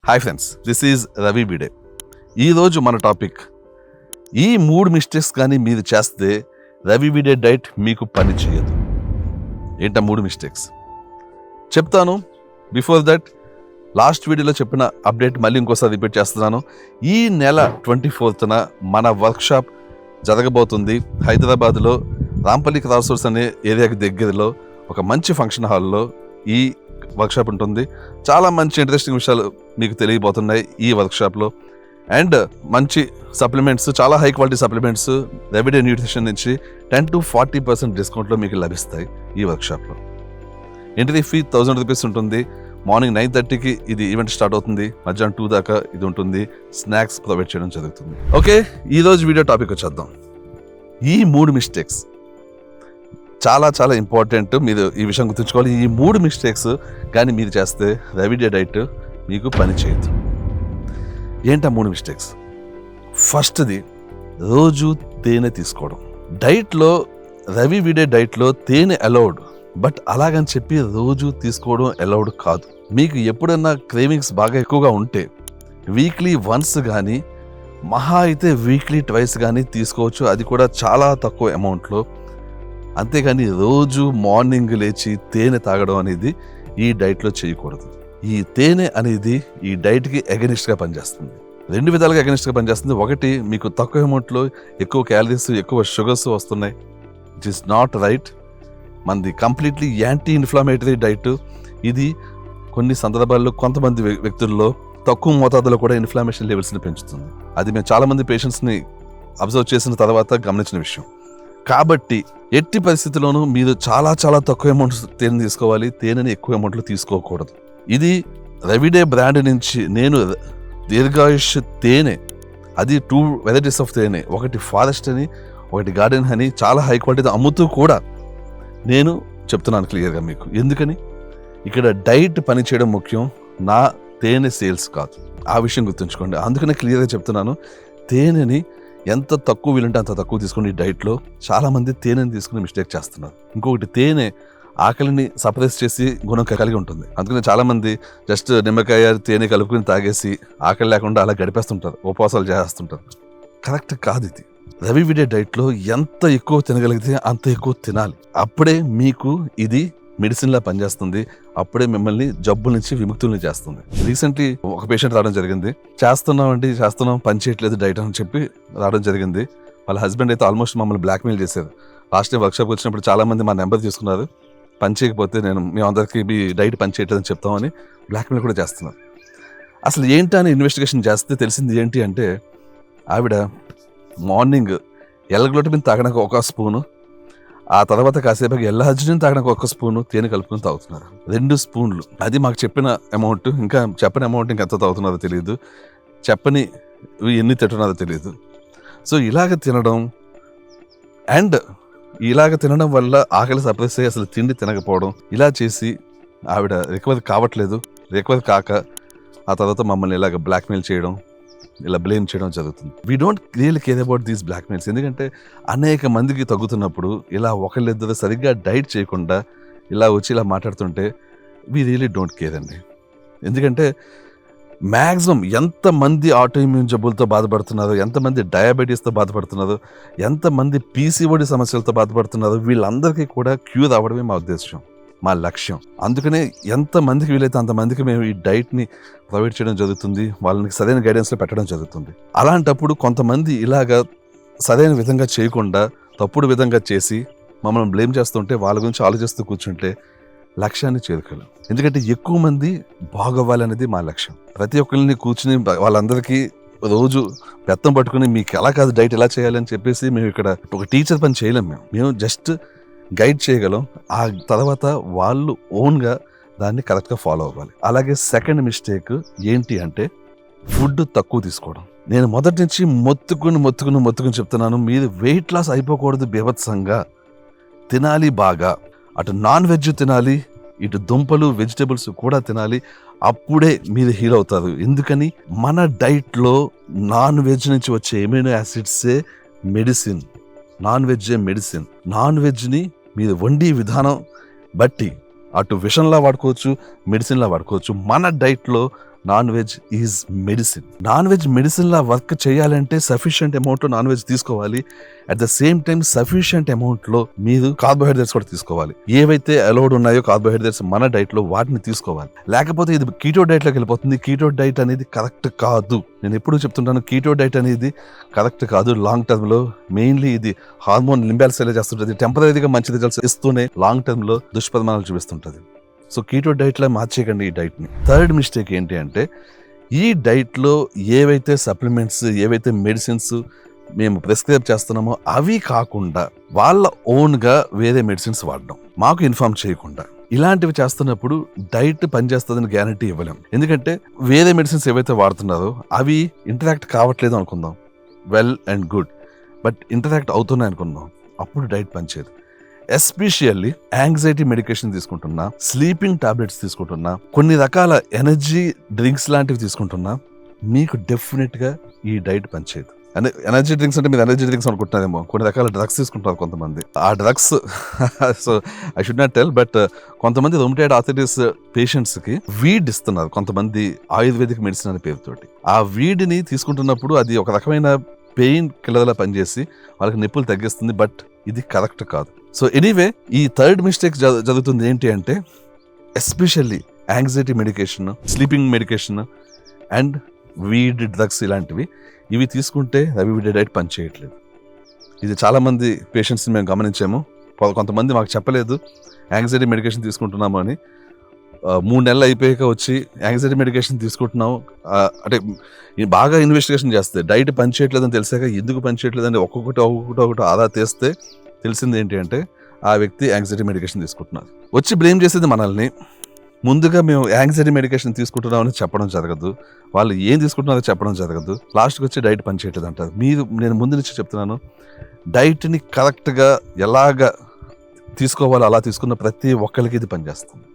Hi friends, this is Ravi Bide. ఈరోజు మన topic, ఈ 3 మిస్టేక్స్ కానీ మీరు చేస్తే రవి బిడే డైట్ మీకు పని చేయదు. ఏంటా 3 మిస్టేక్స్ చెప్తాను. బిఫోర్ దట్, లాస్ట్ వీడియోలో చెప్పిన అప్డేట్ మళ్ళీ ఇంకోసారి రిపీట్ చేస్తున్నాను. ఈ నెల 24న మన వర్క్షాప్ జరగబోతుంది. హైదరాబాద్లో రాంపల్లి క్రాస్ రోడ్స్ అనే ఏరియాకి దగ్గరలో ఒక మంచి ఫంక్షన్ హాల్లో ఈ వర్క్షాప్ ఉంటుంది. చాలా మంచి ఇంట్రెస్టింగ్ విషయాలు మీకు తెలియబోతున్నాయి ఈ వర్క్షాప్లో. అండ్ మంచి సప్లిమెంట్స్, చాలా హై క్వాలిటీ సప్లిమెంట్స్ రెవిడే న్యూట్రిషన్ నుంచి 10 to 40% డిస్కౌంట్లో మీకు లభిస్తాయి ఈ వర్క్షాప్లో. ఎంట్రీ ఫీ 1000 రూపీస్ ఉంటుంది. మార్నింగ్ 9:30కి ఇది ఈవెంట్ స్టార్ట్ అవుతుంది. మధ్యాహ్నం 2 దాకా ఇది ఉంటుంది. స్నాక్స్ ప్రొవైడ్ చేయడం జరుగుతుంది. ఓకే, ఈరోజు వీడియో టాపిక్ వచ్చేద్దాం. ఈ 3 మిస్టేక్స్ చాలా చాలా ఇంపార్టెంట్. మీరు ఈ విషయం గుర్తుంచుకోవాలి. ఈ 3 మిస్టేక్స్ కానీ మీరు చేస్తే రెవిడే డైట్ మీకు పని చేయదు. ఏంటా 3 మిస్టేక్స్? ఫస్ట్ది, రోజు తేనె తీసుకోవడం. డైట్లో, రెవిడే డైట్లో తేనె అలౌడ్, బట్ అలాగని చెప్పి రోజు తీసుకోవడం అలౌడ్ కాదు. మీకు ఎప్పుడన్నా క్రేవింగ్స్ బాగా ఎక్కువగా ఉంటే వీక్లీ వన్స్ కానీ, మహా అయితే వీక్లీ ట్వైస్ కానీ తీసుకోవచ్చు. అది కూడా చాలా తక్కువ అమౌంట్లో. అంతేగాని రోజు మార్నింగ్ లేచి తేనె తాగడం అనేది ఈ డైట్లో చేయకూడదు. ఈ తేనె అనేది ఈ డైట్కి ఎగనిస్ట్గా పనిచేస్తుంది. 2 విధాలుగా ఎగనిస్ట్గా పనిచేస్తుంది. ఒకటి, మీకు తక్కువ అమౌంట్లో ఎక్కువ క్యాలరీస్, ఎక్కువ షుగర్స్ వస్తున్నాయి. It is not right. మనది కంప్లీట్లీ యాంటీ ఇన్ఫ్లమేటరీ డైట్. ఇది కొన్ని సందర్భాల్లో కొంతమంది వ్యక్తుల్లో తక్కువ మోతాదులో కూడా ఇన్ఫ్లమేషన్ లెవెల్స్ని పెంచుతుంది. అది మేము చాలామంది పేషెంట్స్ని అబ్జర్వ్ చేసిన తర్వాత గమనించిన విషయం. కాబట్టి ఎట్టి పరిస్థితుల్లోనూ మీరు చాలా చాలా తక్కువ అమౌంట్ తేనె తీసుకోవాలి. తేనెని ఎక్కువ అమౌంట్లో తీసుకోకూడదు. ఇది రెవిడే బ్రాండ్ నుంచి నేను దీర్ఘాయుష్ తేనె, అది 2 వెరైటీస్ ఆఫ్ తేనె, ఒకటి ఫారెస్ట్ అని, ఒకటి గార్డెన్ హనీ, చాలా హై క్వాలిటీతో అమ్ముతూ కూడా నేను చెప్తున్నాను క్లియర్గా మీకు. ఎందుకని? ఇక్కడ డైట్ పని చేయడం ముఖ్యం, నా తేనె సేల్స్ కాదు. ఆ విషయం గుర్తుంచుకోండి. అందుకనే క్లియర్గా చెప్తున్నాను. తేనెని ఎంత తక్కువ వీలుంటే అంత తక్కువ తీసుకోండి. ఈ డైట్లో చాలామంది తేనెని తీసుకుని మిస్టేక్ చేస్తున్నారు. ఇంకొకటి, తేనె ఆకలిని సప్రెస్ చేసి గుణం కలిగి ఉంటుంది. అందుకని చాలామంది జస్ట్ నిమ్మకాయ తేనె కలుపుకుని తాగేసి ఆకలి లేకుండా అలా గడిపేస్తుంటారు, ఉపవాసాలు చేస్తుంటారు. కరెక్ట్ కాదు ఇది. రెవిడే డైట్లో ఎంత ఎక్కువ తినగలిగితే అంత ఎక్కువ తినాలి. అప్పుడే మీకు ఇది మెడిసిన్లా పనిచేస్తుంది. అప్పుడే మిమ్మల్ని జబ్బుల నుంచి విముక్తుల్ని చేస్తుంది. రీసెంట్లీ ఒక పేషెంట్ రావడం జరిగింది. చేస్తున్నాం పని చేయట్లేదు డైట్ అని చెప్పి రావడం జరిగింది. వాళ్ళ హస్బెండ్ అయితే ఆల్మోస్ట్ మమ్మల్ని బ్లాక్మెయిల్ చేశారు. లాస్ట్ టైం వర్క్షాప్కి వచ్చినప్పుడు చాలామంది మా నెంబర్ తీసుకున్నారు. పని చేయకపోతే మేమందరికీ మీ డైట్ పని చేయట్లేదని చెప్తామని బ్లాక్మెయిల్ కూడా చేస్తున్నారు. అసలు ఏంటని ఇన్వెస్టిగేషన్ చేస్తే తెలిసింది ఏంటి అంటే, ఆవిడ మార్నింగ్ ఎల్లగ్లోటిన్ తాగడానికి 1 స్పూను, ఆ తర్వాత కాసేపు ఎల్లార్జినిన్ తాగడానికి 1 స్పూను తేనె కలుపుకొని తాగుతున్నారు. 2 స్పూన్లు. అది మాకు చెప్పిన అమౌంట్. ఇంకా చెప్పని అమౌంట్ ఇంకా ఎంత తాగుతున్నారో తెలియదు. చెప్పని ఎన్ని తింటున్నారో తెలియదు. సో ఇలాగ తినడం, అండ్ ఇలాగ తినడం వల్ల ఆకలి సప్రెస్ అయ్యి అసలు తిండి తినకపోవడం, ఇలా చేసి ఆవిడ రికవర్ కావట్లేదు. రికవర్ కాక ఆ తర్వాత మమ్మల్ని ఇలాగ బ్లాక్మెయిల్ చేయడం, ఇలా బ్లేమ్ చేయడం జరుగుతుంది. We don't really care about these blackmails. ఎందుకంటే అనేక మందికి తగ్గుతున్నప్పుడు ఇలా ఒకళ్ళిద్దరు సరిగ్గా డైట్ చేయకుండా ఇలా వచ్చి ఇలా మాట్లాడుతుంటే వీ రియల్లీ డోంట్ కేర్ అండి. ఎందుకంటే మ్యాక్సిమం ఎంతమంది ఆటోఇమ్యూన్ జబ్బులతో బాధపడుతున్నారు, ఎంతమంది డయాబెటీస్తో బాధపడుతున్నారు, ఎంతమంది పీసీఓడి సమస్యలతో బాధపడుతున్నారు, వీళ్ళందరికీ కూడా క్యూర్ అవ్వడమే మా ఉద్దేశం, మా లక్ష్యం. అందుకనే ఎంతమందికి వీలైతే అంతమందికి మేము ఈ డైట్ని ప్రొవైడ్ చేయడం జరుగుతుంది. వాళ్ళని సరైన గైడెన్స్లో పెట్టడం జరుగుతుంది. అలాంటప్పుడు కొంతమంది ఇలాగా సరైన విధంగా చేయకుండా తప్పుడు విధంగా చేసి మమ్మల్ని బ్లేమ్ చేస్తుంటే, వాళ్ళ గురించి ఆలోచిస్తూ కూర్చుంటే లక్ష్యాన్ని చేరుకోలేం. ఎందుకంటే ఎక్కువ మంది బాగవ్వాలనేది మా లక్ష్యం. ప్రతి ఒక్కరిని కూర్చుని వాళ్ళందరికీ రోజు పెత్తం పట్టుకుని మీకు ఎలా కాదు డైట్ ఎలా చేయాలని చెప్పేసి మేము ఇక్కడ ఒక టీచర్ పని చేయలేం. మేము జస్ట్ గైడ్ చేయగలం. ఆ తర్వాత వాళ్ళు ఓన్గా దాన్ని కరెక్ట్గా ఫాలో అవ్వాలి. అలాగే సెకండ్ మిస్టేక్ ఏంటి అంటే, ఫుడ్ తక్కువ తీసుకోవడం. నేను మొదటి నుంచి మొత్తుకుని చెప్తున్నాను, మీరు వెయిట్ లాస్ అయిపోకూడదు. బీభత్సంగా తినాలి బాగా. అటు నాన్ వెజ్ తినాలి, ఇటు దుంపలు వెజిటేబుల్స్ కూడా తినాలి. అప్పుడే మీరు హీల్ అవుతారు. ఎందుకని? మన డైట్లో నాన్ వెజ్ నుంచి వచ్చే ఎమినో యాసిడ్సే మెడిసిన్. నాన్ వెజ్జే మెడిసిన్. నాన్ వెజ్ని మీరు వండి విధానం బట్టి అటు విషంలా వాడుకోవచ్చు, మెడిసిన్లా వాడుకోవచ్చు. మన డైట్లో non veg is medicine. Non veg medicine law work చేయాలంటే సఫిషియంట్ అమౌంట్ లో నాన్ వెజ్ తీసుకోవాలి. At the same time sufficient amount లో మీరు కార్బోహైడ్రేట్స్ కూడా తీసుకోవాలి. ఏవైతే అలౌడ్ ఉన్నాయో కార్బోహైడ్రేట్స్ మన డైట్ లో వాటిని తీసుకోవాలి. లేకపోతే ఇది కీటో డైట్ లోకి వెళ్ళిపోతుంది. కీటో డైట్ అనేది కరెక్ట్ కాదు. నేను ఎప్పుడు చెప్తుంటాను, కీటో డైట్ అనేది కరెక్ట్ కాదు. లాంగ్ టర్మ్ లో మెయిన్లీ ఇది హార్మోన్ ఇంబ్యాలెన్స్ చేస్తుంటది. టెంపరీగా మంచి రిజల్ట్స్ ఇస్తూనే లాంగ్ టర్మ్ లో దుష్పరిణామాలు చూపిస్తుంటది. సో కీటో డైట్లో మార్చేయకండి ఈ డైట్ని. థర్డ్ మిస్టేక్ ఏంటి అంటే, ఈ డైట్లో ఏవైతే సప్లిమెంట్స్, ఏవైతే మెడిసిన్స్ మేము ప్రిస్క్రైబ్ చేస్తున్నామో అవి కాకుండా వాళ్ళ ఓన్గా వేరే మెడిసిన్స్ వాడడం, మాకు ఇన్ఫార్మ్ చేయకుండా. ఇలాంటివి చేస్తున్నప్పుడు డైట్ పనిచేస్తుందని గ్యారంటీ ఇవ్వలేం. ఎందుకంటే వేరే మెడిసిన్స్ ఏవైతే వాడుతున్నారో అవి ఇంటరాక్ట్ కావట్లేదు అనుకుందాం, well and good. But interact అవుతున్నాయి అనుకుందాం, అప్పుడు డైట్ పనిచేయదు. ఎస్పెషల్లీ యాంగ్జైటీ మెడికేషన్ తీసుకుంటున్నా, స్లీపింగ్ టాబ్లెట్స్ తీసుకుంటున్నా, కొన్ని రకాల ఎనర్జీ డ్రింక్స్ లాంటివి తీసుకుంటున్నా, మీకు డెఫినెట్ గా ఈ డైట్ పనిచేయదు. ఎనర్జీ డ్రింక్స్ అంటే మీరు ఎనర్జీ డ్రింక్స్ అనుకుంటున్నారేమో, కొన్ని రకాల డ్రగ్స్ తీసుకుంటారు కొంతమంది. ఆ drugs so I should not tell, but కొంతమంది రొమటైడ్ ఆర్థరైటిస్ పేషెంట్స్ కి వీడ్ ఇస్తున్నారు, కొంతమంది ఆయుర్వేదిక్ మెడిసిన్ అనే పేరుతోటి. ఆ వీడిని తీసుకుంటున్నప్పుడు అది ఒక రకమైన పెయిన్ కిల్లర్లా పనిచేసి వాళ్ళకి నొప్పులు తగ్గిస్తుంది. బట్ ఇది కరెక్ట్ కాదు. సో ఎనీవే, ఈ థర్డ్ మిస్టేక్ జరుగుతుంది ఏంటి అంటే, especially anxiety medication, sleeping medication and weed drugs ఇలాంటివి, ఇవి తీసుకుంటే రవివిడే డైట్ పనిచేయట్లేదు. ఇది చాలామంది పేషెంట్స్ని మేము గమనించాము. కొంతమంది మాకు చెప్పలేదు యాంగ్జైటీ మెడికేషన్ తీసుకుంటున్నాము అని. 3 నెలలు అయిపోయాక వచ్చి యాంగ్జైటీ మెడికేషన్ తీసుకుంటున్నాము అంటే బాగా ఇన్వెస్టిగేషన్ చేస్తే డైట్ పనిచేయట్లేదని తెలిసాక ఎందుకు పనిచేయట్లేదని ఒక్కొక్కటి ఆదా తీస్తే తెలిసింది ఏంటి అంటే, ఆ వ్యక్తి యాంగ్జైటీ మెడికేషన్ తీసుకుంటున్నారు. వచ్చి బ్లేమ్ చేసేది మనల్ని. ముందుగా మేము యాంగ్జైటీ మెడికేషన్ తీసుకుంటున్నామని చెప్పడం జరగదు, వాళ్ళు ఏం తీసుకుంటున్నారో చెప్పడం జరగదు. లాస్ట్కి వచ్చి డైట్ పనిచేయట్లేదు అంటారు. నేను ముందు నుంచి చెప్తున్నాను, డైట్ని కరెక్ట్గా ఎలాగ తీసుకోవాలో అలా తీసుకున్న ప్రతి ఒక్కరికి ఇది పనిచేస్తుంది.